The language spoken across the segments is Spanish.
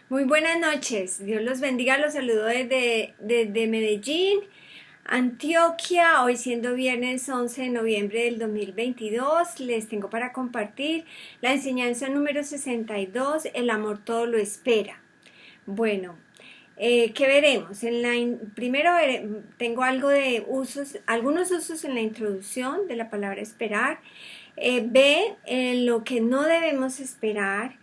Muy buenas noches, Dios los bendiga, los saludo desde Medellín, Antioquia, hoy siendo viernes 11 de noviembre del 2022, les tengo para compartir la enseñanza número 62, el amor todo lo espera. Bueno, ¿qué veremos? Primero tengo algunos usos en la introducción de la palabra esperar, B, lo que no debemos esperar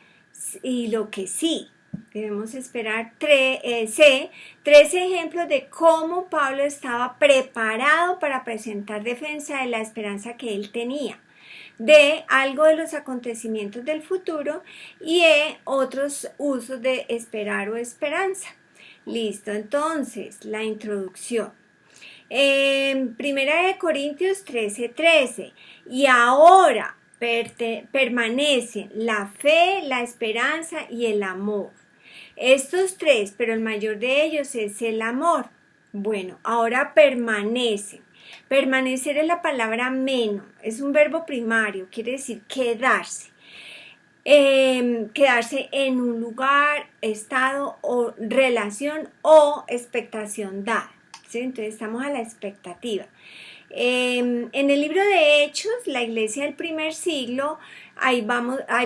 y lo que sí debemos esperar. C, 13 ejemplos de cómo Pablo estaba preparado para presentar defensa de la esperanza que él tenía. D, algo de los acontecimientos del futuro. Y E, otros usos de esperar o esperanza. Listo, entonces, la introducción. Primera de Corintios 13:13. Y ahora permanecen la fe, la esperanza y el amor. Estos tres, pero el mayor de ellos es el amor. Bueno, ahora permanecen. Permanecer es la palabra meno, es un verbo primario, quiere decir quedarse. Quedarse en un lugar, estado o relación o expectación dada, ¿sí? Entonces estamos a la expectativa. En el libro de Hechos, la iglesia del primer siglo, ahí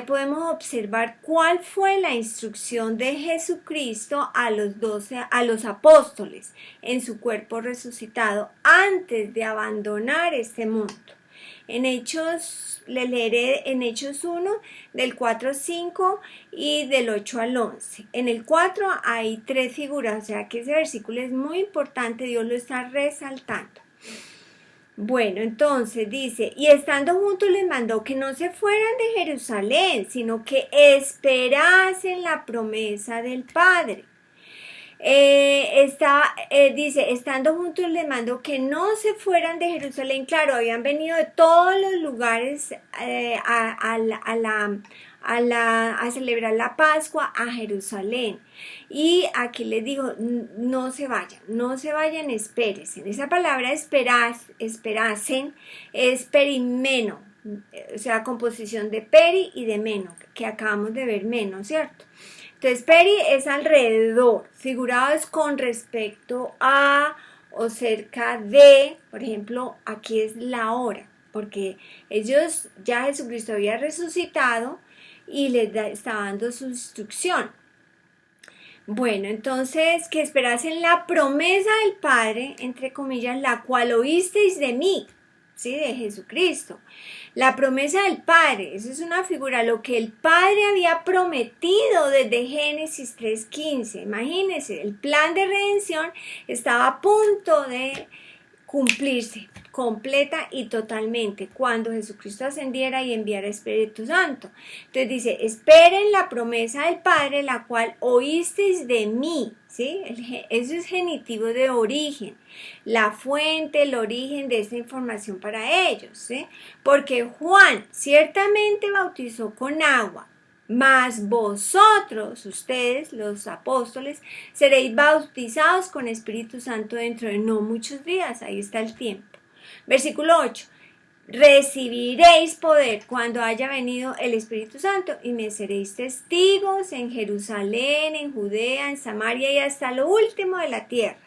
podemos observar cuál fue la instrucción de Jesucristo a los apóstoles en su cuerpo resucitado antes de abandonar este mundo. En Hechos, le leeré en Hechos 1, del 4 al 5 y del 8 al 11. En el 4 hay tres figuras, o sea que ese versículo es muy importante, Dios lo está resaltando. Bueno, entonces dice, y estando juntos les mandó que no se fueran de Jerusalén, sino que esperasen la promesa del Padre. Dice, estando juntos les mandó que no se fueran de Jerusalén. Claro, habían venido de todos los lugares a celebrar la Pascua a Jerusalén. Y aquí les dijo, no se vayan, espérense. Esa palabra esperasen es perimeno, o sea, composición de peri y de meno, que acabamos de ver meno, ¿cierto? Entonces, peri es alrededor, figurado es con respecto a o cerca de, por ejemplo, aquí es la hora, porque ya Jesucristo había resucitado y les estaba dando su instrucción. Bueno, entonces, que esperasen la promesa del Padre, entre comillas, la cual oísteis de mí, ¿sí? De Jesucristo. La promesa del Padre, eso es una figura, lo que el Padre había prometido desde Génesis 3:15. Imagínense, el plan de redención estaba a punto de cumplirse completa y totalmente cuando Jesucristo ascendiera y enviara Espíritu Santo. Entonces dice, esperen la promesa del Padre, la cual oísteis de mí, ¿sí? Eso es genitivo de origen, la fuente, el origen de esta información para ellos, ¿sí? Porque Juan ciertamente bautizó con agua, mas vosotros, ustedes, los apóstoles, seréis bautizados con Espíritu Santo dentro de no muchos días. Ahí está el tiempo. Versículo 8. Recibiréis poder cuando haya venido el Espíritu Santo y me seréis testigos en Jerusalén, en Judea, en Samaria y hasta lo último de la tierra.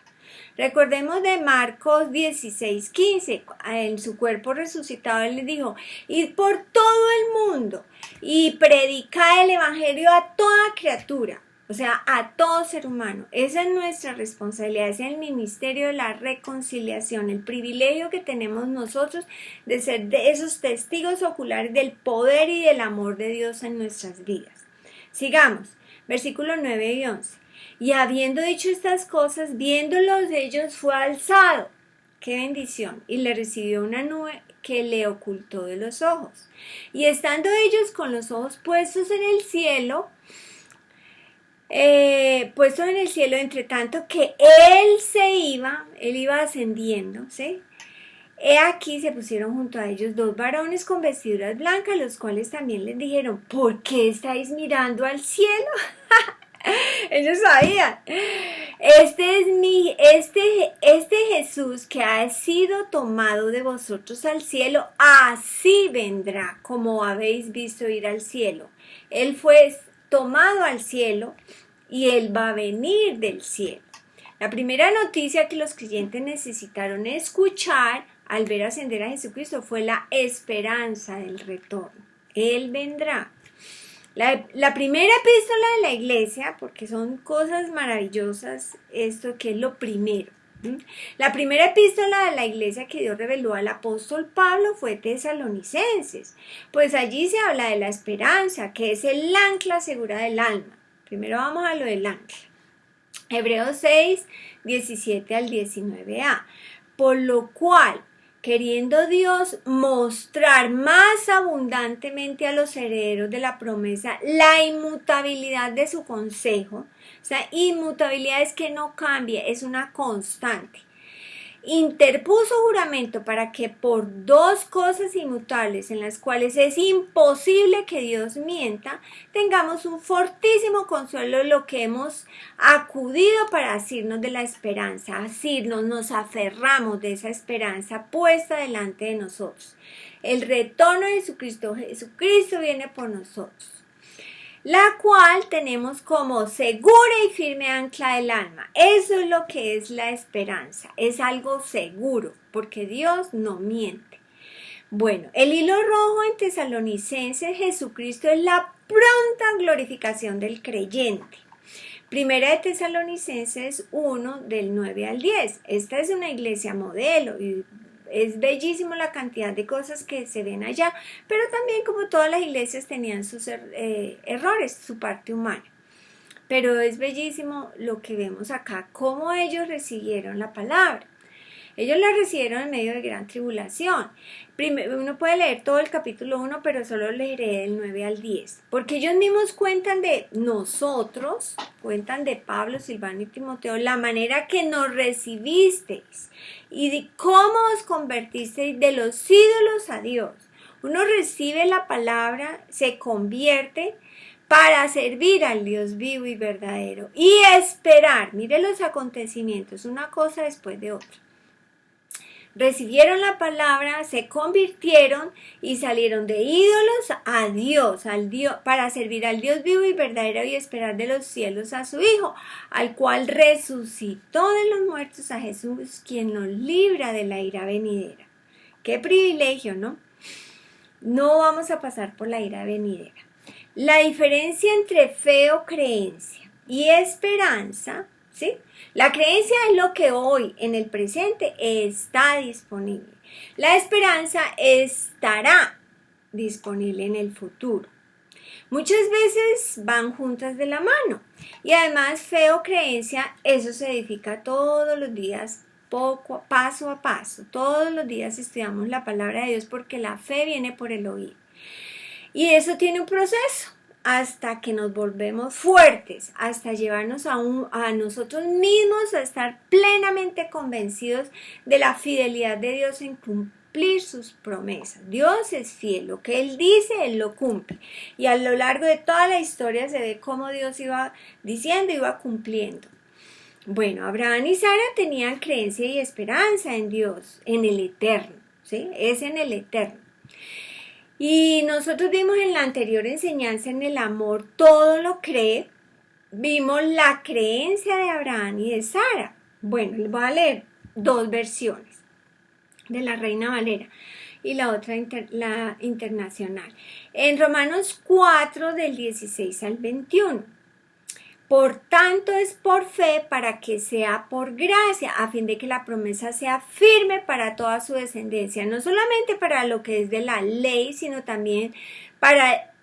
Recordemos de Marcos 16:15, en su cuerpo resucitado él les dijo, id por todo el mundo y predicad el evangelio a toda criatura, o sea, a todo ser humano. Esa es nuestra responsabilidad, es el ministerio de la reconciliación, el privilegio que tenemos nosotros de ser de esos testigos oculares del poder y del amor de Dios en nuestras vidas. Sigamos, versículos 9 y 11. Y habiendo dicho estas cosas, viéndolos de ellos fue alzado. ¡Qué bendición! Y le recibió una nube que le ocultó de los ojos. Y estando ellos con los ojos puestos en el cielo, entre tanto que él iba ascendiendo, ¿sí? He aquí se pusieron junto a ellos dos varones con vestiduras blancas, los cuales también les dijeron, ¿por qué estáis mirando al cielo? Ellos sabían. Este Jesús que ha sido tomado de vosotros al cielo, así vendrá como habéis visto ir al cielo. Él fue tomado al cielo y Él va a venir del cielo. La primera noticia que los creyentes necesitaron escuchar al ver ascender a Jesucristo fue la esperanza del retorno. Él vendrá. La primera epístola de la iglesia, porque son cosas maravillosas, esto que es lo primero. La primera epístola de la iglesia que Dios reveló al apóstol Pablo fue Tesalonicenses. Pues allí se habla de la esperanza, que es el ancla segura del alma. Primero vamos a lo del ancla. Hebreos 6, 17 al 19a. Por lo cual, queriendo Dios mostrar más abundantemente a los herederos de la promesa la inmutabilidad de su consejo, o sea, inmutabilidad es que no cambia, es una constante. Interpuso juramento para que por dos cosas inmutables en las cuales es imposible que Dios mienta, tengamos un fortísimo consuelo de lo que hemos acudido para asirnos de la esperanza, asirnos, nos aferramos de esa esperanza puesta delante de nosotros. El retorno de Jesucristo viene por nosotros, la cual tenemos como segura y firme ancla del alma. Eso es lo que es la esperanza, es algo seguro, porque Dios no miente. Bueno, el hilo rojo en Tesalonicenses, Jesucristo es la pronta glorificación del creyente. Primera de Tesalonicenses 1, del 9 al 10. Esta es una iglesia modelo y es bellísimo la cantidad de cosas que se ven allá, pero también como todas las iglesias tenían sus errores, su parte humana. Pero es bellísimo lo que vemos acá, cómo ellos recibieron la palabra. Ellos la recibieron en medio de gran tribulación. Uno puede leer todo el capítulo 1, pero solo leeré del 9 al 10. Porque ellos mismos cuentan de nosotros, cuentan de Pablo, Silvano y Timoteo, la manera que nos recibisteis y de cómo os convertisteis de los ídolos a Dios. Uno recibe la palabra, se convierte para servir al Dios vivo y verdadero y esperar. Mire los acontecimientos, una cosa después de otra. Recibieron la palabra, se convirtieron y salieron de ídolos a Dios, para servir al Dios vivo y verdadero y esperar de los cielos a su Hijo, al cual resucitó de los muertos, a Jesús, quien nos libra de la ira venidera. Qué privilegio, ¿no? No vamos a pasar por la ira venidera. La diferencia entre fe o creencia y esperanza, ¿sí? La creencia es lo que hoy, en el presente, está disponible. La esperanza estará disponible en el futuro. Muchas veces van juntas de la mano. Y además, fe o creencia, eso se edifica todos los días, paso a paso. Todos los días estudiamos la palabra de Dios porque la fe viene por el oír. Y eso tiene un proceso, hasta que nos volvemos fuertes, hasta llevarnos a nosotros mismos a estar plenamente convencidos de la fidelidad de Dios en cumplir sus promesas. Dios es fiel, lo que Él dice, Él lo cumple. Y a lo largo de toda la historia se ve cómo Dios iba diciendo, iba cumpliendo. Bueno, Abraham y Sara tenían creencia y esperanza en Dios, en el eterno, ¿sí? Es en el eterno. Y nosotros vimos en la anterior enseñanza, en el amor todo lo cree, vimos la creencia de Abraham y de Sara. Bueno, les voy a leer dos versiones de la Reina Valera y la otra la internacional. En Romanos 4 del 16 al 21. Por tanto es por fe para que sea por gracia, a fin de que la promesa sea firme para toda su descendencia, no solamente para lo que es de la ley, sino también para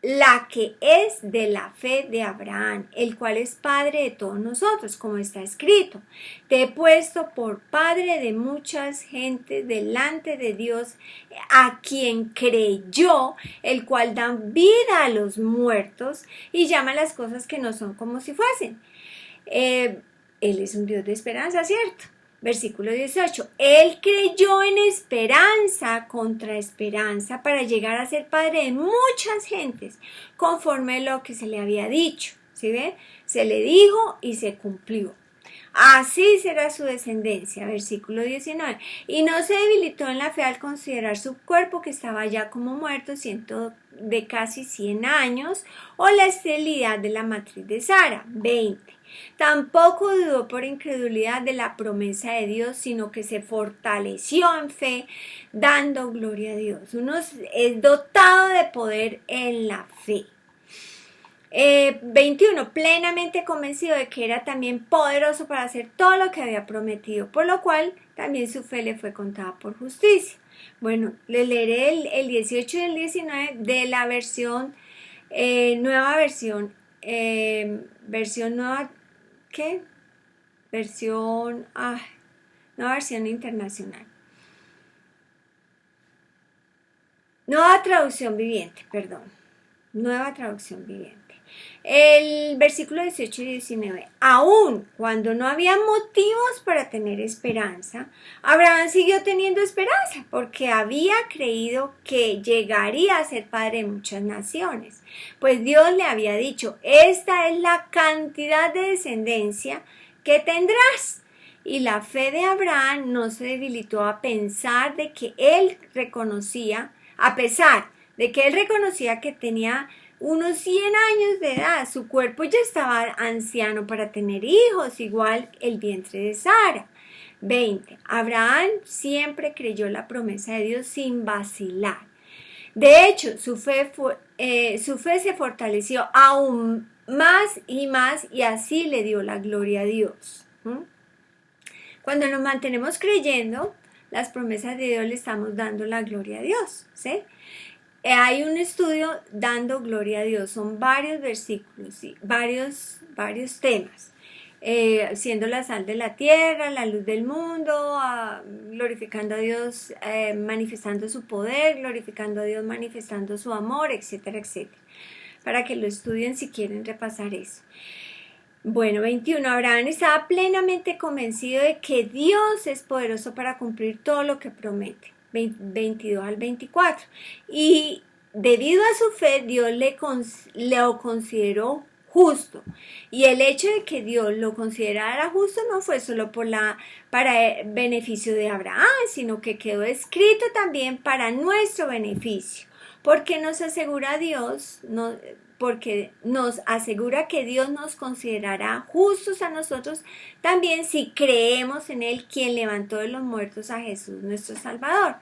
la que es de la fe de Abraham, el cual es padre de todos nosotros, como está escrito. Te he puesto por padre de muchas gentes delante de Dios, a quien creyó, el cual da vida a los muertos y llama las cosas que no son como si fuesen. Él es un Dios de esperanza, ¿cierto? Versículo 18, Él creyó en esperanza contra esperanza para llegar a ser padre de muchas gentes, conforme a lo que se le había dicho. ¿Sí ven? Se le dijo y se cumplió. así será su descendencia. Versículo 19. Y no se debilitó en la fe al considerar su cuerpo, que estaba ya como muerto, siendo de casi 100 años, o la esterilidad de la matriz de Sara. 20. Tampoco dudó por incredulidad de la promesa de Dios, sino que se fortaleció en fe, dando gloria a Dios. Uno es dotado de poder en la fe. 21. Plenamente convencido de que era también poderoso para hacer todo lo que había prometido, por lo cual también su fe le fue contada por justicia. Bueno, le leeré el 18 y el 19 de la versión, nueva versión, versión nueva, ¿qué? Versión, nueva versión internacional. Nueva traducción viviente, perdón. Nueva traducción viviente. El versículo 18 y 19. Aún cuando no había motivos para tener esperanza, Abraham siguió teniendo esperanza porque había creído que llegaría a ser padre de muchas naciones. Pues Dios le había dicho, esta es la cantidad de descendencia que tendrás. Y la fe de Abraham no se debilitó a pesar de que él reconocía que tenía unos 100 años de edad. Su cuerpo ya estaba anciano para tener hijos, igual el vientre de Sara. 20. Abraham siempre creyó la promesa de Dios sin vacilar. De hecho, su fe se fortaleció aún más y así le dio la gloria a Dios. Cuando nos mantenemos creyendo las promesas de Dios, le estamos dando la gloria a Dios, ¿sí? Hay un estudio dando gloria a Dios, son varios versículos, ¿sí? varios temas, siendo la sal de la tierra, la luz del mundo, glorificando a Dios, manifestando su poder, glorificando a Dios, manifestando su amor, etcétera, etcétera, para que lo estudien si quieren repasar eso. Bueno, 21. Abraham estaba plenamente convencido de que Dios es poderoso para cumplir todo lo que promete. 22 al 24. Y debido a su fe, Dios lo consideró justo. Y el hecho de que Dios lo considerara justo no fue solo para beneficio de Abraham, sino que quedó escrito también para nuestro beneficio. Porque nos asegura que Dios nos considerará justos a nosotros también si creemos en Él, quien levantó de los muertos a Jesús nuestro Salvador.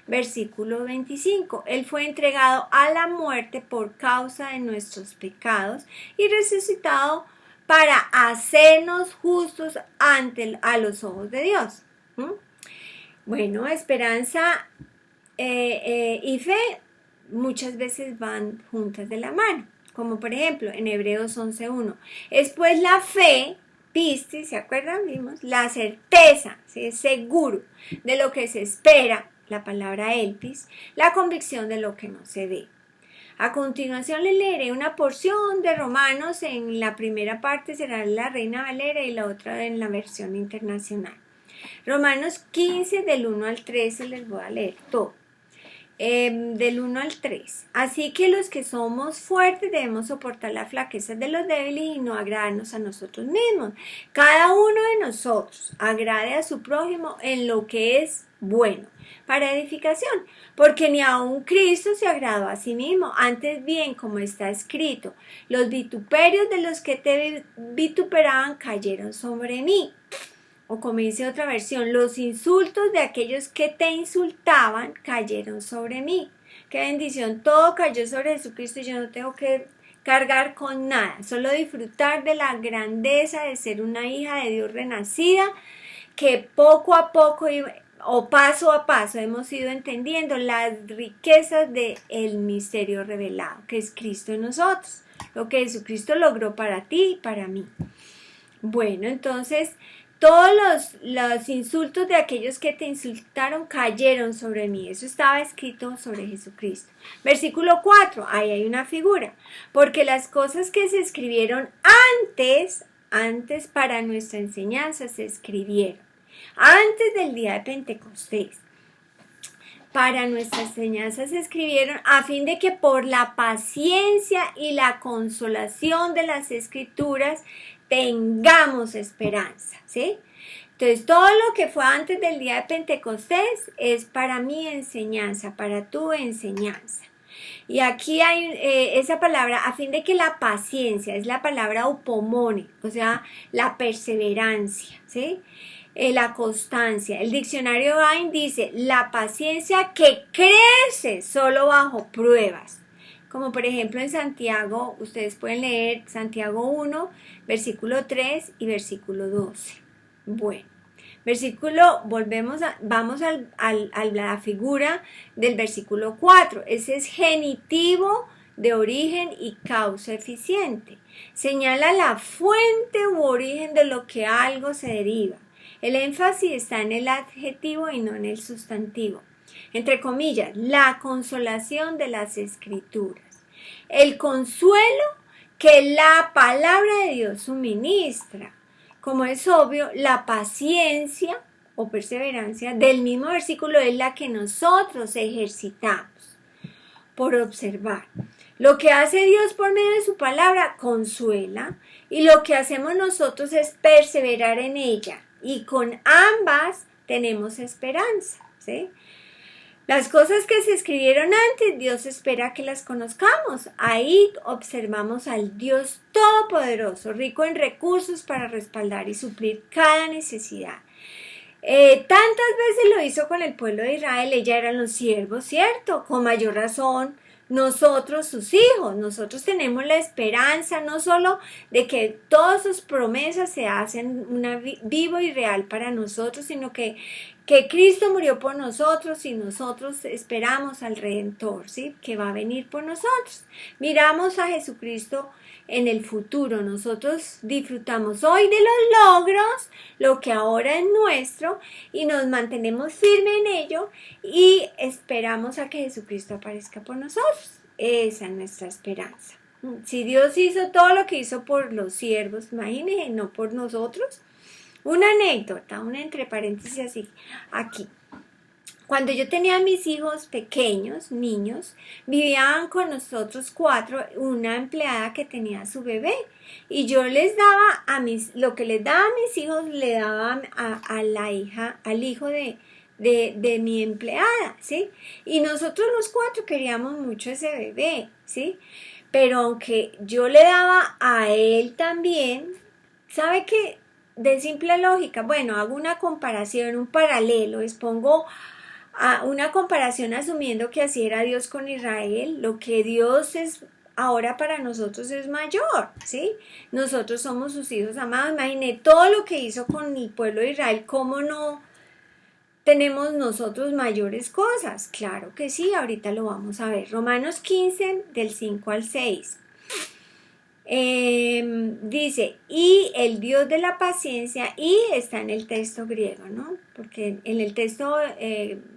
Versículo 25. Él fue entregado a la muerte por causa de nuestros pecados y resucitado para hacernos justos a los ojos de Dios. Bueno, esperanza y fe muchas veces van juntas de la mano, como por ejemplo en Hebreos 11:1. Es pues la fe, pistis, ¿se acuerdan? Vimos la certeza, ¿sí? Es seguro de lo que se espera, la palabra elpis, la convicción de lo que no se ve. A continuación les leeré una porción de Romanos. En la primera parte será la Reina Valera y la otra en la versión internacional. Romanos 15 del 1 al 13 les voy a leer todo. Del 1 al 3. Así que los que somos fuertes debemos soportar las flaquezas de los débiles y no agradarnos a nosotros mismos. Cada uno de nosotros agrade a su prójimo en lo que es bueno, para edificación, porque ni aun Cristo se agradó a sí mismo. Antes bien, como está escrito, los vituperios de los que te vituperaban cayeron sobre mí. O como dice otra versión, los insultos de aquellos que te insultaban cayeron sobre mí. Qué bendición, todo cayó sobre Jesucristo y yo no tengo que cargar con nada, solo disfrutar de la grandeza de ser una hija de Dios renacida, que poco a poco o paso a paso hemos ido entendiendo las riquezas del misterio revelado, que es Cristo en nosotros, lo que Jesucristo logró para ti y para mí. Bueno, entonces todos los insultos de aquellos que te insultaron cayeron sobre mí. Eso estaba escrito sobre Jesucristo. Versículo 4. Ahí hay una figura. Porque las cosas que se escribieron antes para nuestra enseñanza se escribieron. Antes del día de Pentecostés. para nuestra enseñanza se escribieron a fin de que por la paciencia y la consolación de las Escrituras tengamos esperanza, ¿sí? Entonces, todo lo que fue antes del día de Pentecostés es para mi enseñanza, para tu enseñanza. Y aquí hay esa palabra, a fin de que la paciencia, es la palabra upomone, o sea, la perseverancia, ¿sí? La constancia. El diccionario Vine dice, la paciencia que crece solo bajo pruebas. Como por ejemplo en Santiago, ustedes pueden leer Santiago 1, versículo 3 y versículo 12. Bueno. Vamos a la figura del versículo 4. Ese es genitivo de origen y causa eficiente. Señala la fuente u origen de lo que algo se deriva. El énfasis está en el adjetivo y no en el sustantivo. Entre comillas, la consolación de las Escrituras. El consuelo que la palabra de Dios suministra. Como es obvio, la paciencia o perseverancia del mismo versículo es la que nosotros ejercitamos por observar. Lo que hace Dios por medio de su palabra consuela y lo que hacemos nosotros es perseverar en ella y con ambas tenemos esperanza, ¿sí? Las cosas que se escribieron antes, Dios espera que las conozcamos. Ahí observamos al Dios Todopoderoso, rico en recursos para respaldar y suplir cada necesidad. Tantas veces lo hizo con el pueblo de Israel, ella eran los siervos, ¿cierto? Con mayor razón, nosotros sus hijos, nosotros tenemos la esperanza no solo de que todas sus promesas se hacen vivo y real para nosotros, sino que Cristo murió por nosotros y nosotros esperamos al Redentor, ¿sí? Que va a venir por nosotros. Miramos a Jesucristo en el futuro. Nosotros disfrutamos hoy de los logros, lo que ahora es nuestro, y nos mantenemos firmes en ello y esperamos a que Jesucristo aparezca por nosotros. Esa es nuestra esperanza. Si Dios hizo todo lo que hizo por los siervos, imagínense, no por nosotros. Una anécdota, una entre paréntesis así, aquí. Cuando yo tenía a mis hijos pequeños, niños, vivían con nosotros 4, una empleada que tenía a su bebé. Y yo les daba lo que les daba a mis hijos, le daba al hijo de mi empleada, ¿sí? Y nosotros los 4 queríamos mucho ese bebé, ¿sí? Pero aunque yo le daba a él también, ¿sabe qué? De simple lógica, bueno, hago una comparación, un paralelo, les pongo a una comparación asumiendo que así era Dios con Israel, lo que Dios es ahora para nosotros es mayor, ¿sí? Nosotros somos sus hijos amados, imagine todo lo que hizo con el pueblo de Israel, ¿cómo no tenemos nosotros mayores cosas? Claro que sí, ahorita lo vamos a ver. Romanos 15, del 5 al 6. Dice, y el Dios de la paciencia, y está en el texto griego, ¿no? Porque en el texto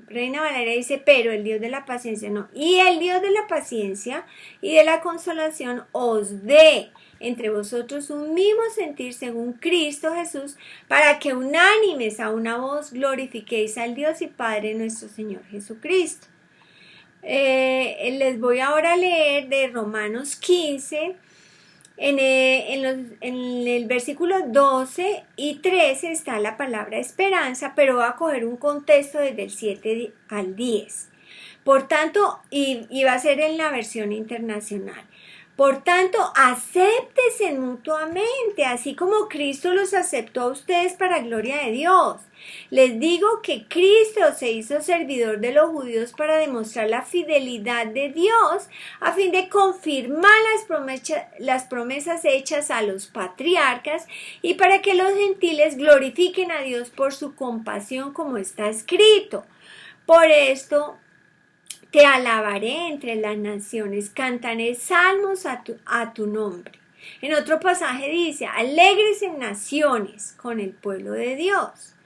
Reina Valera dice, pero el Dios de la paciencia no. Y el Dios de la paciencia y de la consolación os dé entre vosotros un mismo sentir según Cristo Jesús, para que unánimes a una voz glorifiquéis al Dios y Padre nuestro Señor Jesucristo. Les voy ahora a leer de Romanos 15. En el versículo 12 y 13 está la palabra esperanza, pero va a coger un contexto desde el 7 al 10. Por tanto, y va a ser en la versión internacional. Por tanto, acéptense mutuamente, así como Cristo los aceptó a ustedes para gloria de Dios. Les digo que Cristo se hizo servidor de los judíos para demostrar la fidelidad de Dios, a fin de confirmar las promesas hechas a los patriarcas y para que los gentiles glorifiquen a Dios por su compasión, como está escrito. Por esto te alabaré entre las naciones, cantaré salmos a tu nombre. En otro pasaje dice, alegres en naciones con el pueblo de Dios.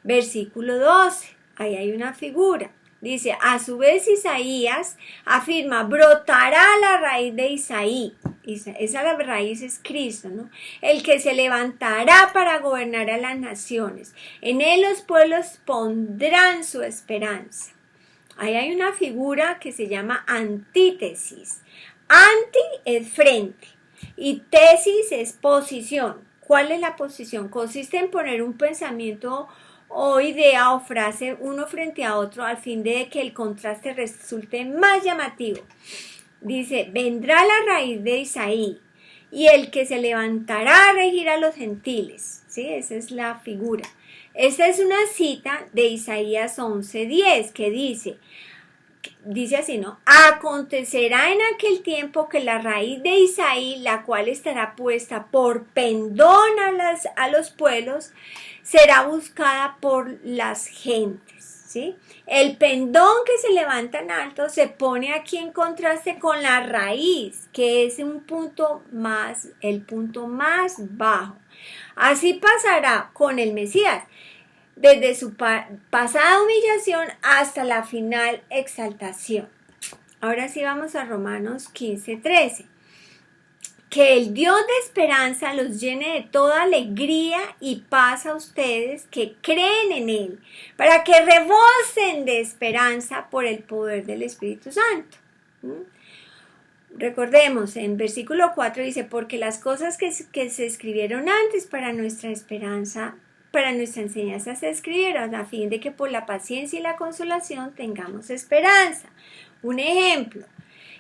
Versículo 12, ahí hay una figura. Dice, a su vez Isaías afirma, brotará la raíz de Isaí. Esa raíz es Cristo, ¿no? El que se levantará para gobernar a las naciones. En él los pueblos pondrán su esperanza. Ahí hay una figura que se llama antítesis. Anti es frente y tesis es posición. ¿Cuál es la posición? Consiste en poner un pensamiento o idea o frase uno frente a otro al fin de que el contraste resulte más llamativo. Dice, vendrá la raíz de Isaí y el que se levantará a regir a los gentiles. ¿Sí? Esa es la figura. Esta es una cita de Isaías 11:10 que dice así, ¿no? Acontecerá en aquel tiempo que la raíz de Isaí, la cual estará puesta por pendón a los pueblos, será buscada por las gentes, ¿sí? El pendón que se levanta en alto se pone aquí en contraste con la raíz, que es el punto más bajo. Así pasará con el Mesías, desde su pasada humillación hasta la final exaltación. Ahora sí vamos a Romanos 15:13. Que el Dios de esperanza los llene de toda alegría y paz a ustedes que creen en Él, para que rebosen de esperanza por el poder del Espíritu Santo. Recordemos, en versículo 4 dice, porque las cosas que se escribieron antes para nuestra esperanza, para nuestra enseñanza se escribieron a fin de que por la paciencia y la consolación tengamos esperanza. Un ejemplo,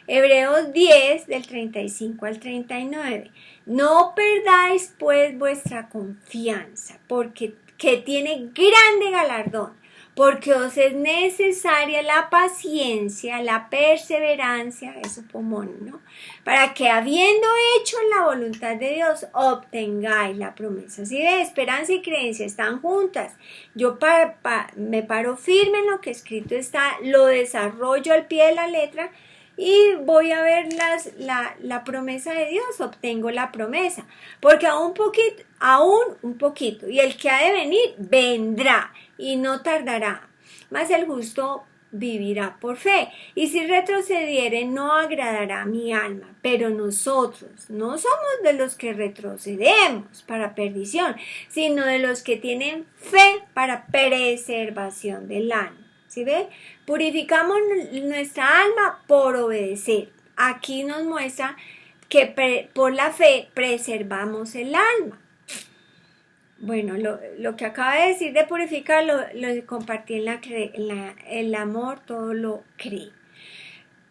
Hebreos 10 del 35 al 39. No perdáis pues vuestra confianza, porque que tiene grande galardón, porque os es necesaria la paciencia, la perseverancia, eso pomón, ¿no? Para que habiendo hecho la voluntad de Dios, obtengáis la promesa. Si de esperanza y creencia están juntas, yo me paro firme en lo que escrito está, lo desarrollo al pie de la letra, y voy a ver la promesa de Dios, obtengo la promesa, porque aún un poquito, y el que ha de venir, vendrá, y no tardará, mas el justo vivirá por fe, y si retrocediere, no agradará a mi alma, pero nosotros no somos de los que retrocedemos para perdición, sino de los que tienen fe para preservación del alma. ¿Sí ve? Purificamos nuestra alma por obedecer. Aquí nos muestra que por la fe preservamos el alma. Bueno, lo que acaba de decir de purificar lo compartí en el amor, todo lo cree.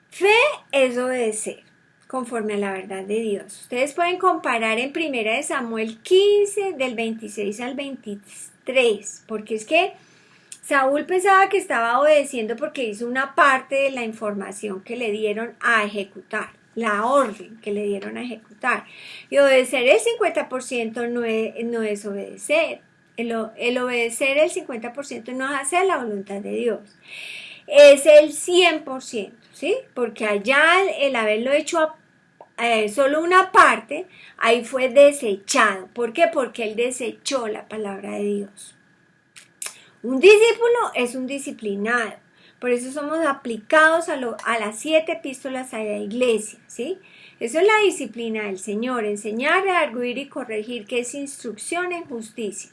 Fe es obedecer conforme a la verdad de Dios. Ustedes pueden comparar en 1 Samuel 15 del 26 al 23, porque es que Saúl pensaba que estaba obedeciendo porque hizo una parte de la información que le dieron a ejecutar, la orden que le dieron a ejecutar. Y obedecer el 50% no es obedecer. El obedecer el 50% no es hacer la voluntad de Dios. Es el 100%, ¿sí? Porque allá el haberlo hecho solo una parte, ahí fue desechado. ¿Por qué? Porque él desechó la palabra de Dios. Un discípulo es un disciplinado, por eso somos aplicados a las 7 epístolas a la iglesia, ¿sí? Eso es la disciplina del Señor, enseñar, redarguir y corregir, que es instrucción en justicia.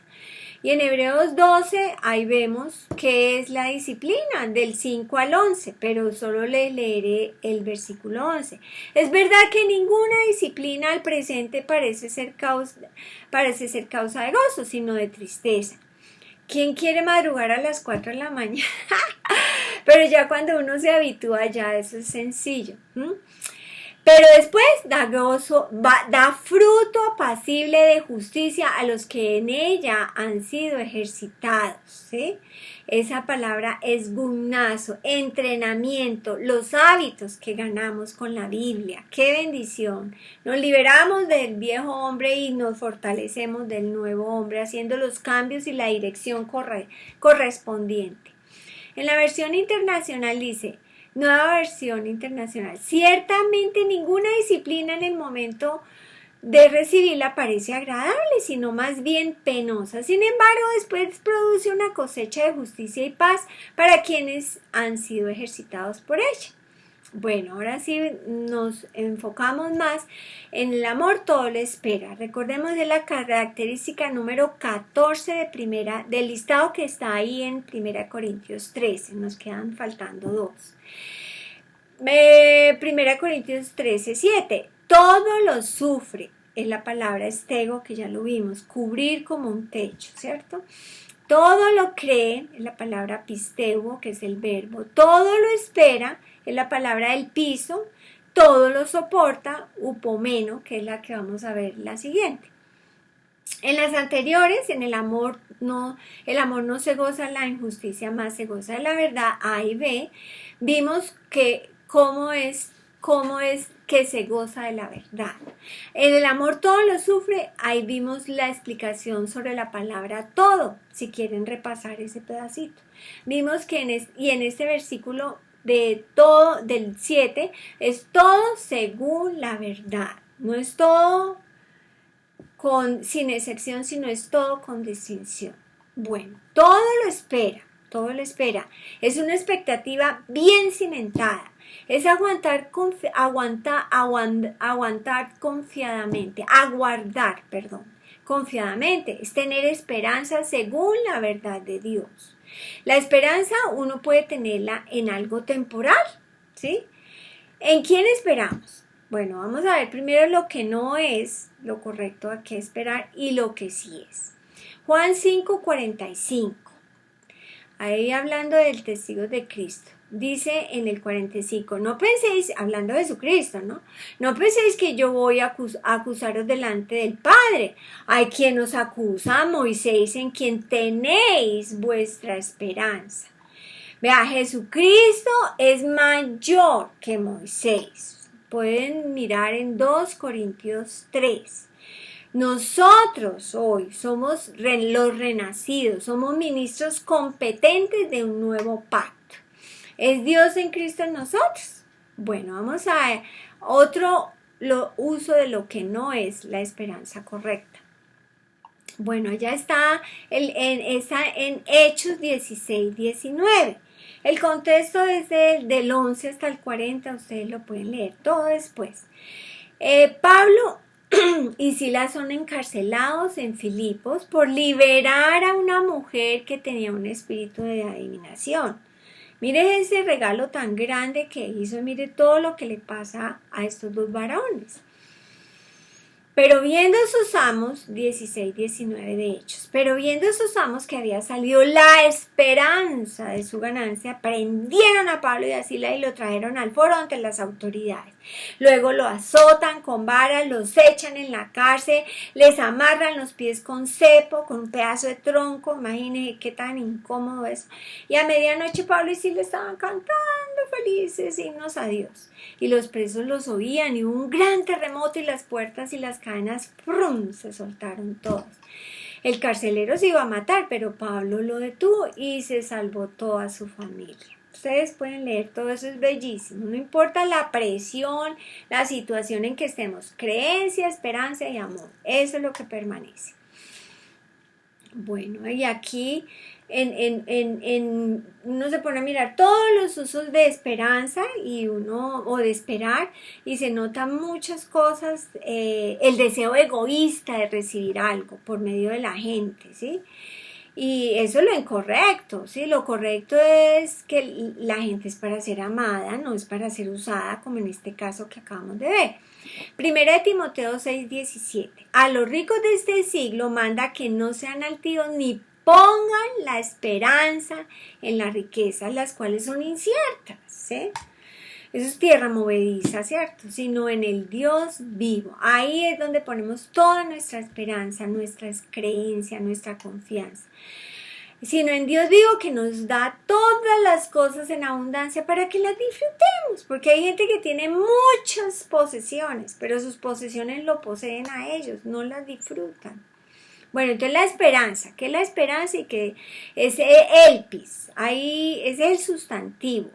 Y en Hebreos 12, ahí vemos que es la disciplina del 5 al 11, pero solo les leeré el versículo 11. Es verdad que ninguna disciplina al presente parece ser causa de gozo, sino de tristeza. ¿Quién quiere madrugar a las 4 de la mañana? Pero ya cuando uno se habitúa, ya eso es sencillo. Pero después da gozo, da fruto apacible de justicia a los que en ella han sido ejercitados, ¿sí? Esa palabra es gumnazo, entrenamiento, los hábitos que ganamos con la Biblia. ¡Qué bendición! Nos liberamos del viejo hombre y nos fortalecemos del nuevo hombre, haciendo los cambios y la dirección correspondiente. En la versión internacional dice, nueva versión internacional, ciertamente ninguna disciplina en el momento de recibirla parece agradable, sino más bien penosa. Sin embargo, después produce una cosecha de justicia y paz para quienes han sido ejercitados por ella. Bueno, ahora sí nos enfocamos más en el amor, todo lo espera. Recordemos de la característica número 14 del listado que está ahí en 1 Corintios 13. Nos quedan faltando dos. 1 Corintios 13, 7. Todo lo sufre. Es la palabra estego, que ya lo vimos. Cubrir como un techo, ¿cierto? Todo lo cree, es la palabra pisteuo, que es el verbo. Todo lo espera, es la palabra del piso. Todo lo soporta, upomeno, que es la que vamos a ver la siguiente. En las anteriores, en el amor no se goza de la injusticia, más se goza de la verdad, A y B. Vimos que cómo es que se goza de la verdad. En el amor todo lo sufre, ahí vimos la explicación sobre la palabra todo, si quieren repasar ese pedacito. Vimos que en este versículo de todo, del 7, es todo según la verdad. No es todo sin excepción, sino es todo con distinción. Bueno, todo lo espera. Es una expectativa bien cimentada. Es aguantar confiadamente. Es tener esperanza según la verdad de Dios. La esperanza uno puede tenerla en algo temporal, ¿sí? ¿En quién esperamos? Bueno, vamos a ver primero lo que no es lo correcto a qué esperar y lo que sí es. Juan 5:45. Ahí hablando del testigo de Cristo. Dice en el 45, no penséis, hablando de Jesucristo, ¿no? No penséis que yo voy a acusaros delante del Padre. Hay quien os acusa, a Moisés, en quien tenéis vuestra esperanza. Vea, Jesucristo es mayor que Moisés. Pueden mirar en 2 Corintios 3. Nosotros hoy somos los renacidos, somos ministros competentes de un nuevo pacto. ¿Es Dios en Cristo en nosotros? Bueno, vamos a otro uso de lo que no es la esperanza correcta. Bueno, ya está en Hechos 16, 19. El contexto es del 11 hasta el 40, ustedes lo pueden leer todo después. Pablo y Silas son encarcelados en Filipos por liberar a una mujer que tenía un espíritu de adivinación. Mire ese regalo tan grande que hizo, mire todo lo que le pasa a estos dos varones. Pero viendo sus amos, 16, 19 de Hechos, pero viendo sus amos que había salido la esperanza de su ganancia, prendieron a Pablo y a Silas y lo trajeron al foro ante las autoridades. Luego lo azotan con varas, los echan en la cárcel, les amarran los pies con cepo, con un pedazo de tronco, imagínense qué tan incómodo es. Y a medianoche Pablo y Silas estaban cantando felices himnos a Dios. Y los presos los oían y hubo un gran terremoto y las puertas y las cadenas ¡prum!, se soltaron todas. El carcelero se iba a matar, pero Pablo lo detuvo y se salvó toda su familia. Ustedes pueden leer, todo eso es bellísimo. No importa la presión, la situación en que estemos, creencia, esperanza y amor. Eso es lo que permanece. Bueno, y aquí uno se pone a mirar todos los usos de esperanza o de esperar, y se notan muchas cosas, el deseo egoísta de recibir algo por medio de la gente, ¿sí? Y eso es lo incorrecto, ¿sí? Lo correcto es que la gente es para ser amada, no es para ser usada, como en este caso que acabamos de ver. 1 Timoteo 6, 17. A los ricos de este siglo manda que no sean altivos ni pongan la esperanza en las riquezas, las cuales son inciertas, ¿sí? Eso es tierra movediza, ¿cierto? Sino en el Dios vivo. Ahí es donde ponemos toda nuestra esperanza, nuestras creencias, nuestra confianza. Sino en Dios vivo, que nos da todas las cosas en abundancia para que las disfrutemos. Porque hay gente que tiene muchas posesiones, pero sus posesiones lo poseen a ellos, no las disfrutan. Bueno, entonces la esperanza, ¿qué es la esperanza? Y que es elpis, ahí es el sustantivo.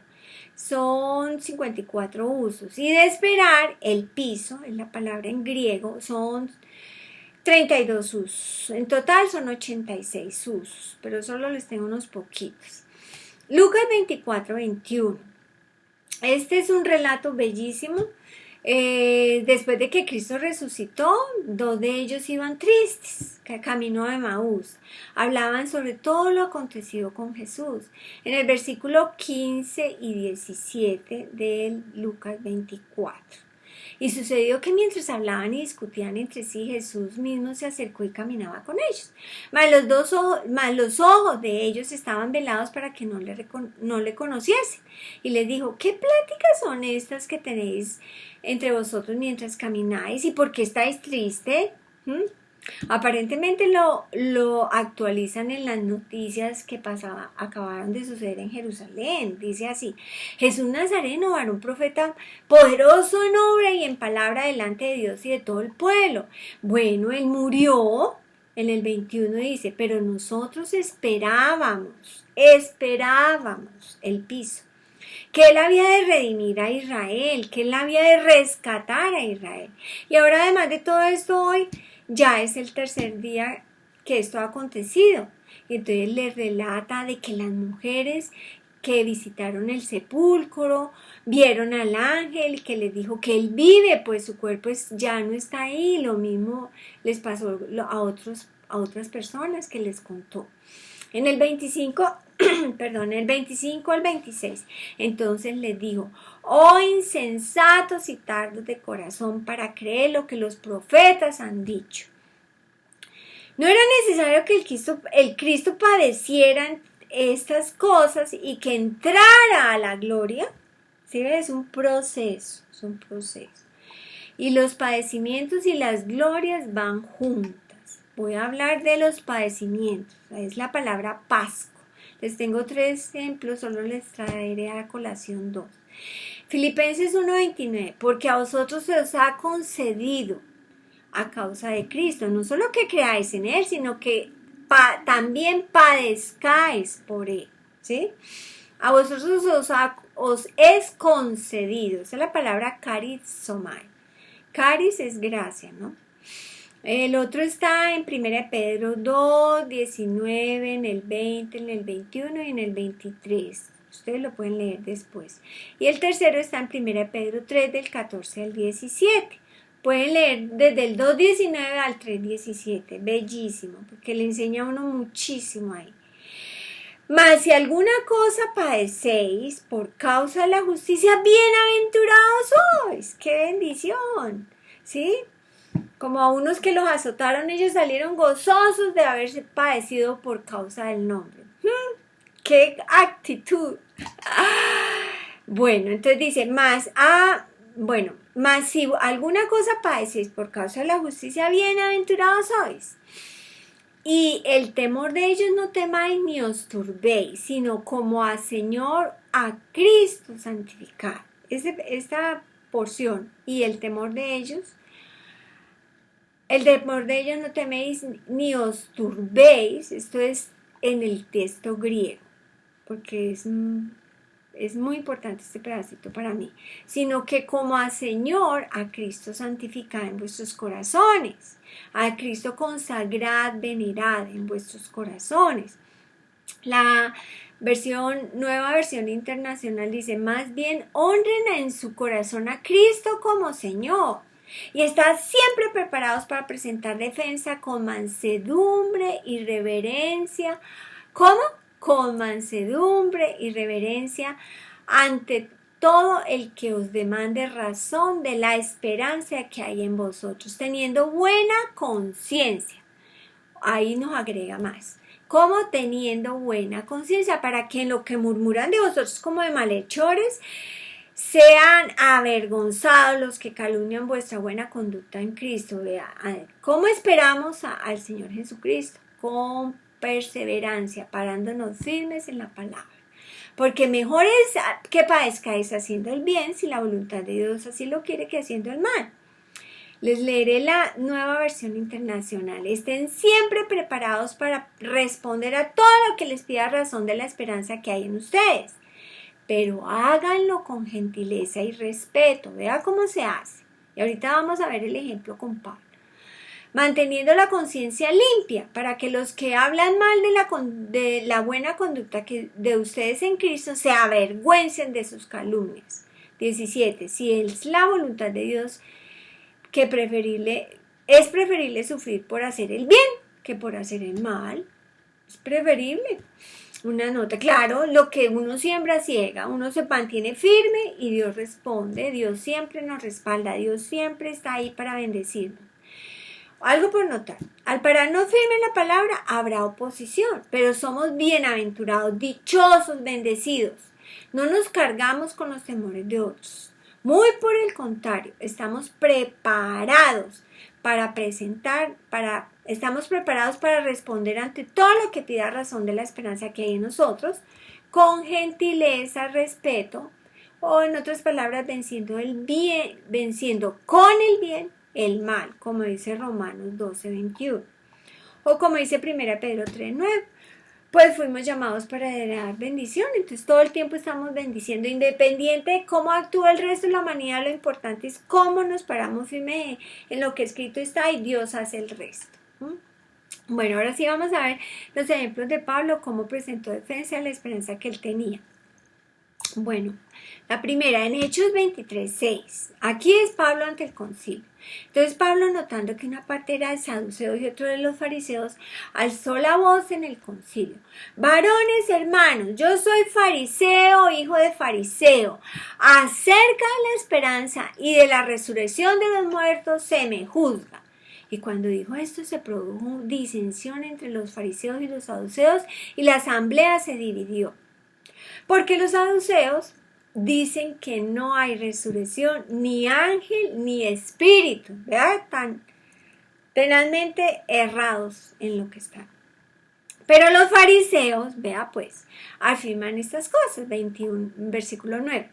Son 54 usos. Y de esperar, el piso, es la palabra en griego, son 32 usos. En total son 86 usos, pero solo les tengo unos poquitos. Lucas 24, 21. Este es un relato bellísimo. Después de que Cristo resucitó, dos de ellos iban tristes, camino a Emaús. Hablaban sobre todo lo acontecido con Jesús. En el versículo 15 y 17 de Lucas 24. Y sucedió que mientras hablaban y discutían entre sí, Jesús mismo se acercó y caminaba con ellos. Mas los ojos de ellos estaban velados para que no le conociesen. Y les dijo: ¿qué pláticas son estas que tenéis entre vosotros mientras camináis? ¿Y por qué estáis tristes? Aparentemente lo actualizan en las noticias que acabaron de suceder en Jerusalén. Dice así: Jesús Nazareno, varón profeta, poderoso en obra y en palabra delante de Dios y de todo el pueblo. Bueno, él murió. En el 21 dice: pero nosotros esperábamos el piso, que él había de redimir a Israel, que él había de rescatar a Israel. Y ahora, además de todo esto, hoy ya es el tercer día que esto ha acontecido. Y entonces les relata de que las mujeres que visitaron el sepulcro vieron al ángel que les dijo que él vive, pues su cuerpo ya no está ahí. Lo mismo les pasó a otras personas que les contó. En el 25, el 25 al 26, entonces les dijo: oh insensatos y tardos de corazón para creer lo que los profetas han dicho. ¿No era necesario que el Cristo padeciera estas cosas y que entrara a la gloria? ¿Sí ves? Es un proceso. Y los padecimientos y las glorias van juntas. Voy a hablar de los padecimientos. Es la palabra Pascua. Les tengo 3 ejemplos, solo les traeré a colación 2. Filipenses 1:29. Porque a vosotros se os ha concedido a causa de Cristo, no solo que creáis en Él, sino que también padezcáis por Él. ¿Sí? A vosotros os es concedido. Esa es la palabra charizomai. Caris es gracia, ¿no? El otro está en 1 Pedro 2, 19, en el 20, en el 21 y en el 23. Ustedes lo pueden leer después. Y el tercero está en 1 Pedro 3, del 14 al 17. Pueden leer desde el 2.19 al 3.17. Bellísimo, porque le enseña a uno muchísimo ahí. Mas si alguna cosa padecéis por causa de la justicia, bienaventurados sois. ¡Qué bendición! ¿Sí? Como a unos que los azotaron, ellos salieron gozosos de haberse padecido por causa del nombre. ¡Qué actitud! Bueno, entonces dice: mas si alguna cosa padecéis por causa de la justicia, bienaventurados sois. Y el temor de ellos no temáis ni os turbéis, sino como a Señor, a Cristo santificad. Esta porción: y el temor de ellos no teméis ni os turbéis. Esto es en el texto griego, porque es muy importante este pedacito para mí. Sino que como a Señor, a Cristo santificad en vuestros corazones, a Cristo consagrad, venerad en vuestros corazones. La nueva versión internacional dice: más bien honren en su corazón a Cristo como Señor. Y estad siempre preparados para presentar defensa con mansedumbre y reverencia. ¿Cómo? Con mansedumbre y reverencia ante todo el que os demande razón de la esperanza que hay en vosotros, teniendo buena conciencia. Ahí nos agrega más. ¿Cómo? Teniendo buena conciencia, para que en lo que murmuran de vosotros como de malhechores, sean avergonzados los que calumnian vuestra buena conducta en Cristo. ¿Cómo esperamos al Señor Jesucristo? Con perseverancia, parándonos firmes en la palabra. Porque mejor es que padezcáis haciendo el bien, si la voluntad de Dios así lo quiere, que haciendo el mal. Les leeré la nueva versión internacional. Estén siempre preparados para responder a todo lo que les pida razón de la esperanza que hay en ustedes. Pero háganlo con gentileza y respeto. Vea cómo se hace. Y ahorita vamos a ver el ejemplo con Pablo. Manteniendo la conciencia limpia, para que los que hablan mal de la buena conducta de ustedes en Cristo se avergüencen de sus calumnias. 17. Si es la voluntad de Dios, que es preferible sufrir por hacer el bien que por hacer el mal. Es preferible. Una nota, claro, lo que uno siembra ciega, uno se mantiene firme y Dios responde, Dios siempre nos respalda, Dios siempre está ahí para bendecirnos. Algo por notar, al pararnos firme en la palabra habrá oposición, pero somos bienaventurados, dichosos, bendecidos. No nos cargamos con los temores de otros. Muy por el contrario, estamos preparados estamos preparados para responder ante todo lo que pida razón de la esperanza que hay en nosotros, con gentileza, respeto, o en otras palabras, venciendo con el bien el mal, como dice Romanos 12:21, o como dice 1 Pedro 3:9. Pues fuimos llamados para heredar bendición, entonces todo el tiempo estamos bendiciendo, independiente de cómo actúa el resto de la humanidad, lo importante es cómo nos paramos firme en lo que escrito está y Dios hace el resto. Bueno, ahora sí vamos a ver los ejemplos de Pablo, cómo presentó defensa a la esperanza que él tenía. Bueno, la primera en Hechos 23:6. Aquí es Pablo ante el concilio. Entonces Pablo, notando que una parte era de saduceos y otro de los fariseos, alzó la voz en el concilio. Varones, hermanos, yo soy fariseo, hijo de fariseo. Acerca de la esperanza y de la resurrección de los muertos se me juzga. Y cuando dijo esto, se produjo disensión entre los fariseos y los saduceos, y la asamblea se dividió. Porque los saduceos dicen que no hay resurrección, ni ángel, ni espíritu, ¿verdad? Tan penalmente errados en lo que están. Pero los fariseos, vea pues, afirman estas cosas, 21, versículo 9.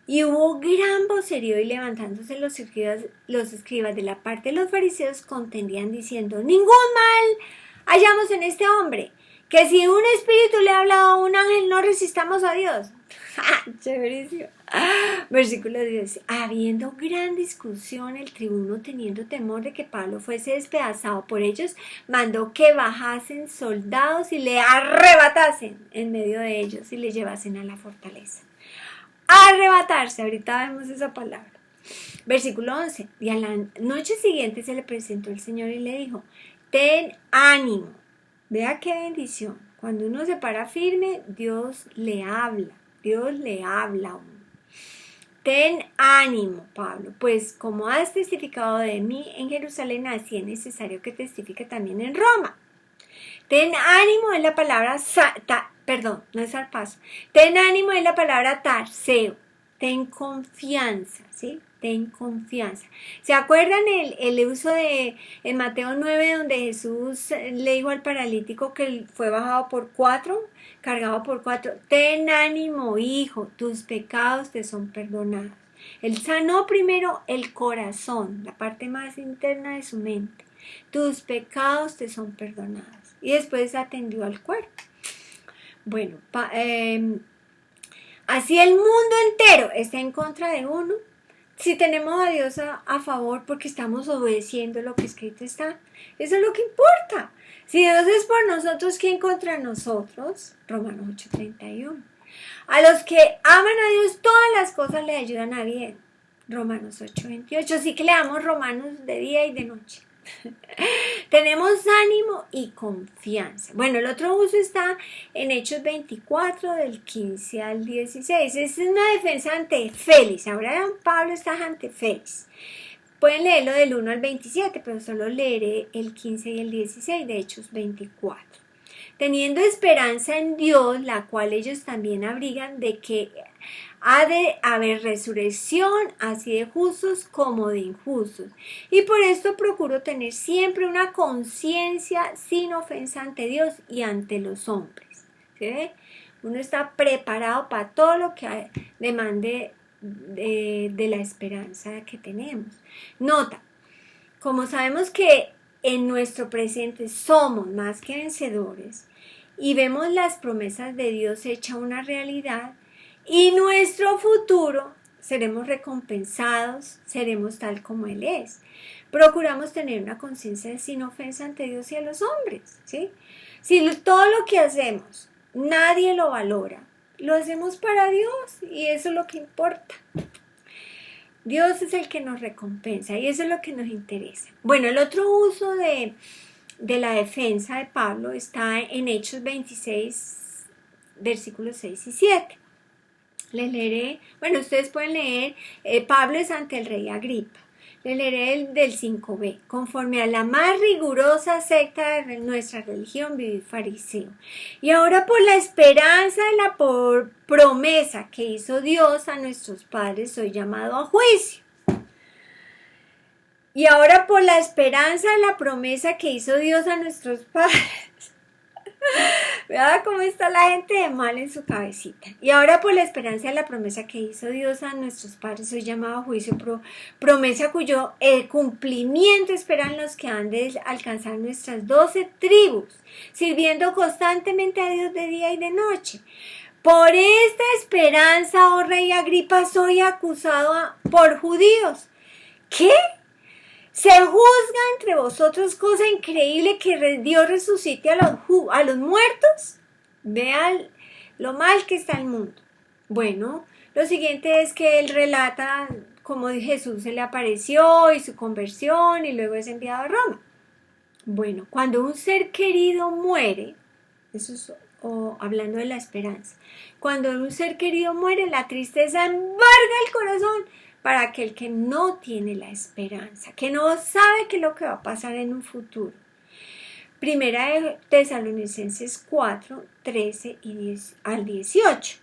Y hubo gran vocerío y levantándose los escribas de la parte de los fariseos contendían diciendo, ningún mal hallamos en este hombre, que si un espíritu le ha hablado a un ángel no resistamos a Dios. Chéverísimo. Versículo 10. Habiendo gran discusión, el tribuno, teniendo temor de que Pablo fuese despedazado por ellos, mandó que bajasen soldados y le arrebatasen en medio de ellos y le llevasen a la fortaleza. Arrebatarse, ahorita vemos esa palabra. Versículo 11. Y a la noche siguiente se le presentó el Señor y le dijo, ten ánimo. Vea qué bendición. Cuando uno se para firme, Dios le habla a uno. Ten ánimo, Pablo, pues como has testificado de mí en Jerusalén, así es necesario que testifique también en Roma. Ten ánimo es la palabra, no es zarpazo. Ten ánimo es la palabra tarseo. Ten confianza, ¿sí? Ten confianza. ¿Se acuerdan el uso de en Mateo 9 donde Jesús le dijo al paralítico que fue cargado por 4? Ten ánimo, hijo, tus pecados te son perdonados. Él sanó primero el corazón, la parte más interna de su mente. Tus pecados te son perdonados. Y después atendió al cuerpo. Bueno, así el mundo entero está en contra de uno. Si tenemos a Dios a favor porque estamos obedeciendo lo que escrito está, eso es lo que importa. Si Dios es por nosotros, ¿quién contra nosotros? Romanos 8:31. A los que aman a Dios, todas las cosas le ayudan a bien. Romanos 8:28. Así que leamos Romanos de día y de noche. Tenemos ánimo y confianza. Bueno, el otro uso está en Hechos 24 del 15 al 16. Es una defensa ante Félix. Ahora Pablo está ante Félix. Pueden leerlo del 1 al 27, pero solo leeré el 15 y el 16 de Hechos 24. Teniendo esperanza en Dios, la cual ellos también abrigan, de que ha de haber resurrección así de justos como de injustos. Y por esto procuro tener siempre una conciencia sin ofensa ante Dios y ante los hombres. ¿Sí ve? Uno está preparado para todo lo que demande de la esperanza que tenemos. Nota, como sabemos que en nuestro presente somos más que vencedores y vemos las promesas de Dios hechas una realidad, y nuestro futuro seremos recompensados, seremos tal como Él es. Procuramos tener una conciencia sin ofensa ante Dios y a los hombres, ¿sí? Si todo lo que hacemos nadie lo valora lo hacemos para Dios y eso es lo que importa. Dios es el que nos recompensa y eso es lo que nos interesa. Bueno, el otro uso de la defensa de Pablo está en Hechos 26, versículos 6 y 7. Les leeré, bueno, ustedes pueden leer, Pablo es ante el rey Agripa. Les leeré el del 5b. Conforme a la más rigurosa secta de nuestra religión, viví fariseo. Y ahora por la esperanza de la promesa que hizo Dios a nuestros padres, soy llamado a juicio. Y ahora por la esperanza de la promesa que hizo Dios a nuestros padres. Vea cómo está la gente de mal en su cabecita. Y ahora por la esperanza de la promesa que hizo Dios a nuestros padres, soy llamado a juicio, promesa cuyo cumplimiento esperan los que han de alcanzar nuestras 12 tribus, sirviendo constantemente a Dios de día y de noche. Por esta esperanza, oh rey Agripa, soy acusado por judíos. ¿Qué? ¿Se juzga entre vosotros cosa increíble que Dios resucite a los muertos? Vean lo mal que está el mundo. Bueno, lo siguiente es que él relata cómo Jesús se le apareció y su conversión y luego es enviado a Roma. Bueno, cuando un ser querido muere, eso es hablando de la esperanza, cuando un ser querido muere, la tristeza embarga el corazón para aquel que no tiene la esperanza, que no sabe qué es lo que va a pasar en un futuro. Primera de Tesalonicenses 4, 13 al 18.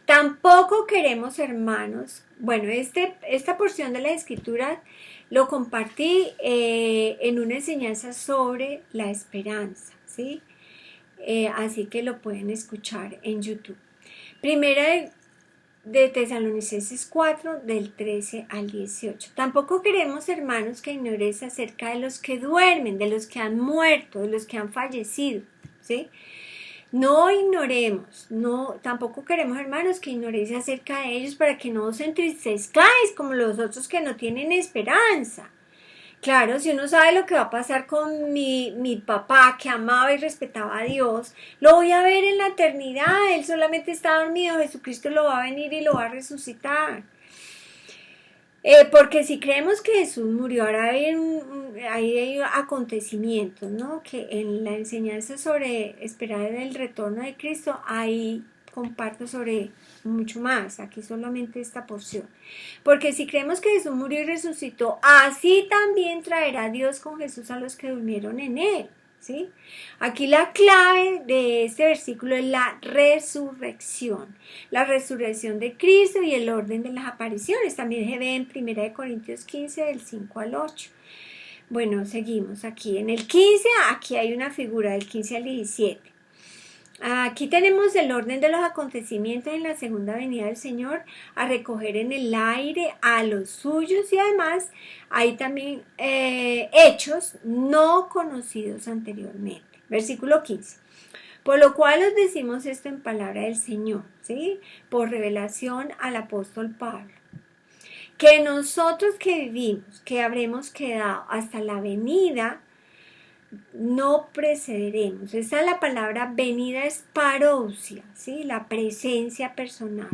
Tampoco queremos, hermanos, bueno, esta porción de la escritura lo compartí en una enseñanza sobre la esperanza, ¿sí? Así que lo pueden escuchar en YouTube. Primera de Tesalonicenses 4, del 13 al 18. Tampoco queremos, hermanos, que ignoréis acerca de los que duermen, de los que han muerto, de los que han fallecido, ¿sí? No ignoremos, tampoco queremos, hermanos, que ignoréis acerca de ellos para que no os entristezcáis como los otros que no tienen esperanza. Claro, si uno sabe lo que va a pasar con mi papá, que amaba y respetaba a Dios, lo voy a ver en la eternidad. Él solamente está dormido, Jesucristo lo va a venir y lo va a resucitar. Porque si creemos que Jesús murió, ahora hay acontecimientos, ¿no? Que en la enseñanza sobre esperar el retorno de Cristo, ahí comparto sobre mucho más, aquí solamente esta porción. Porque si creemos que Jesús murió y resucitó, así también traerá Dios con Jesús a los que durmieron en él, ¿sí? Aquí la clave de este versículo es la resurrección de Cristo y el orden de las apariciones. También se ve en 1 Corintios 15, del 5 al 8. Bueno, seguimos aquí. En el 15, aquí hay una figura del 15 al 17. Aquí tenemos el orden de los acontecimientos en la segunda venida del Señor, a recoger en el aire a los suyos, y además hay también hechos no conocidos anteriormente. Versículo 15. Por lo cual os decimos esto en palabra del Señor, ¿sí? Por revelación al apóstol Pablo. Que nosotros que vivimos, que habremos quedado hasta la venida, no precederemos. Esa es la palabra venida, es parousia, ¿sí? La presencia personal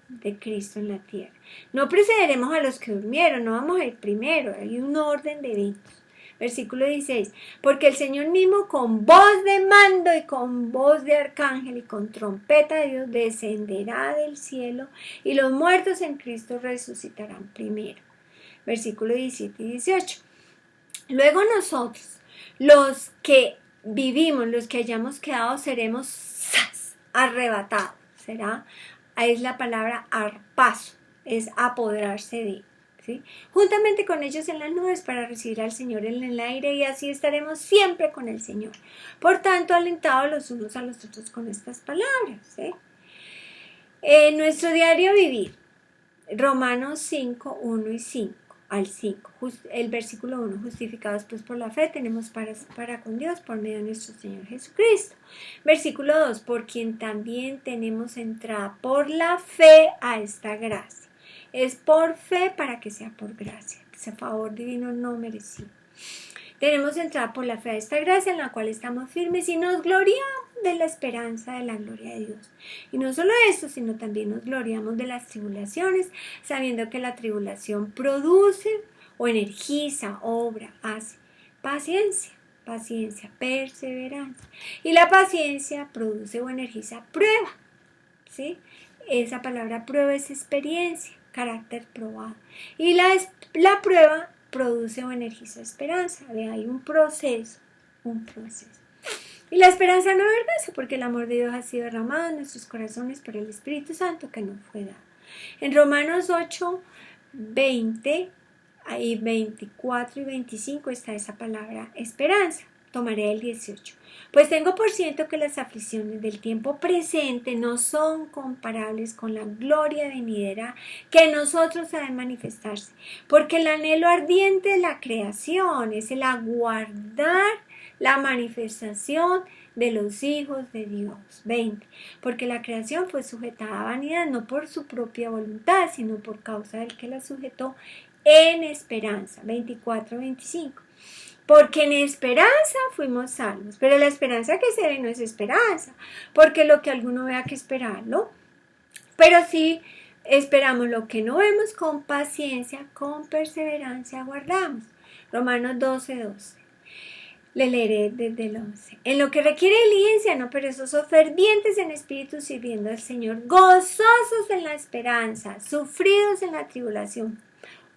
de Cristo en la tierra. No precederemos a los que durmieron, no vamos a ir primero, hay un orden de eventos. Versículo 16, porque el Señor mismo con voz de mando y con voz de arcángel y con trompeta de Dios descenderá del cielo y los muertos en Cristo resucitarán primero. Versículo 17 y 18. Luego nosotros, los que vivimos, los que hayamos quedado, seremos arrebatados. Es la palabra arpazo, es apoderarse de, ¿sí? Juntamente con ellos en las nubes para recibir al Señor en el aire, y así estaremos siempre con el Señor. Por tanto, alentados los unos a los otros con estas palabras, ¿sí? En nuestro diario vivir, Romanos 5, 1 y 5. Al 5, el versículo 1, justificados pues por la fe, tenemos para con Dios por medio de nuestro Señor Jesucristo. Versículo 2, por quien también tenemos entrada por la fe a esta gracia. Es por fe para que sea por gracia, ese favor divino no merecido. Tenemos entrada por la fe a esta gracia en la cual estamos firmes y nos gloriamos de la esperanza de la gloria de Dios. Y no solo eso, sino también nos gloriamos de las tribulaciones, sabiendo que la tribulación produce o energiza, obra, hace paciencia, perseverancia. Y la paciencia produce o energiza prueba, ¿sí? Esa palabra prueba es experiencia, carácter probado. Y la prueba produce o energiza esperanza. De ahí un proceso. Y la esperanza no avergüenza, porque el amor de Dios ha sido derramado en nuestros corazones por el Espíritu Santo que nos fue dado. En Romanos 8, 20, ahí 24 y 25 está esa palabra esperanza. Tomaré el 18. Pues tengo por cierto que las aflicciones del tiempo presente no son comparables con la gloria venidera que en nosotros ha de manifestarse, porque el anhelo ardiente de la creación es el aguardar la manifestación de los hijos de Dios. 20. Porque la creación fue sujetada a vanidad, no por su propia voluntad, sino por causa del que la sujetó en esperanza. 24-25. Porque en esperanza fuimos salvos, pero la esperanza que se ve no es esperanza, porque lo que alguno vea que esperarlo, pero sí esperamos lo que no vemos, con paciencia, con perseverancia aguardamos. Romanos 12. Le leeré desde el 11. En lo que requiere diligencia, no perezosos, fervientes en espíritu, sirviendo al Señor, gozosos en la esperanza, sufridos en la tribulación,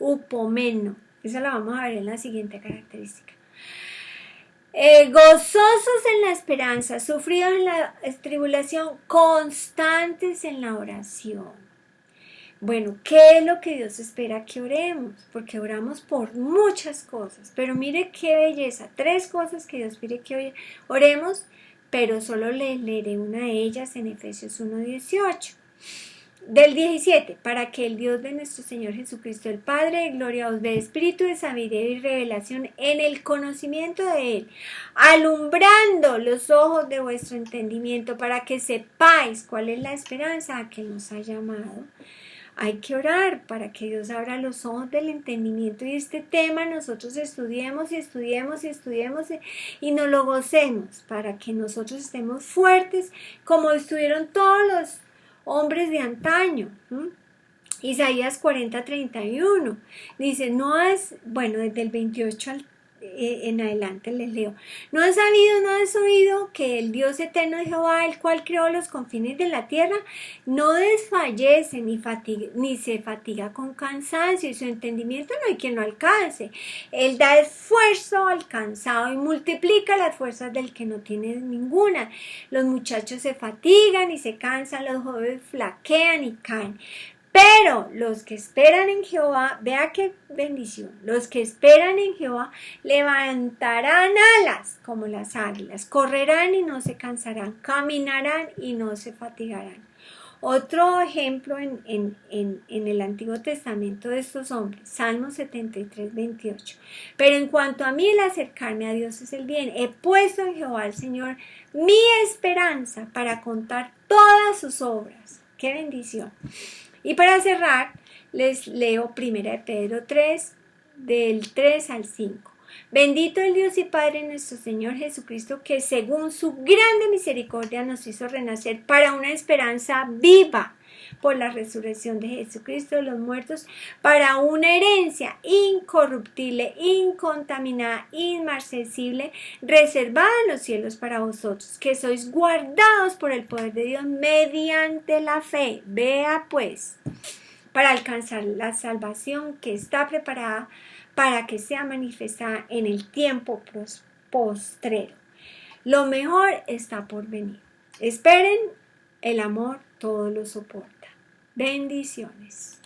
upomeno. Eso lo vamos a ver en la siguiente característica. Gozosos en la esperanza, sufridos en la tribulación, constantes en la oración. Bueno, ¿qué es lo que Dios espera que oremos? Porque oramos por muchas cosas, pero mire qué belleza, 3 cosas que Dios pide que oremos, pero solo leeré una de ellas en Efesios 1:18. Del 17, para que el Dios de nuestro Señor Jesucristo, el Padre de gloria, os dé espíritu de sabiduría y revelación en el conocimiento de Él, alumbrando los ojos de vuestro entendimiento, para que sepáis cuál es la esperanza a que nos ha llamado. Hay que orar para que Dios abra los ojos del entendimiento y este tema nosotros estudiemos y nos lo gocemos, para que nosotros estemos fuertes como estuvieron todos los hombres de antaño. Isaías 40:31 dice, desde el 28 en adelante les leo. ¿No has sabido, no has oído que el Dios eterno de Jehová, el cual creó los confines de la tierra, no desfallece ni se fatiga con cansancio, y su entendimiento no hay quien lo alcance? Él da esfuerzo al cansado y multiplica las fuerzas del que no tiene ninguna. Los muchachos se fatigan y se cansan, los jóvenes flaquean y caen. Pero los que esperan en Jehová, vea qué bendición, los que esperan en Jehová levantarán alas como las águilas, correrán y no se cansarán, caminarán y no se fatigarán. Otro ejemplo en el Antiguo Testamento de estos hombres, Salmo 73:28. Pero en cuanto a mí, el acercarme a Dios es el bien. He puesto en Jehová el Señor mi esperanza para contar todas sus obras. ¡Qué bendición! Y para cerrar, les leo 1 de Pedro 3, del 3 al 5. Bendito el Dios y Padre nuestro Señor Jesucristo, que según su grande misericordia nos hizo renacer para una esperanza viva por la resurrección de Jesucristo de los muertos, para una herencia incorruptible, incontaminada, inmarcesible, reservada en los cielos para vosotros, que sois guardados por el poder de Dios mediante la fe. Vea pues, para alcanzar la salvación que está preparada para que sea manifestada en el tiempo postrero. Lo mejor está por venir. Esperen, el amor todo lo soporta. Bendiciones.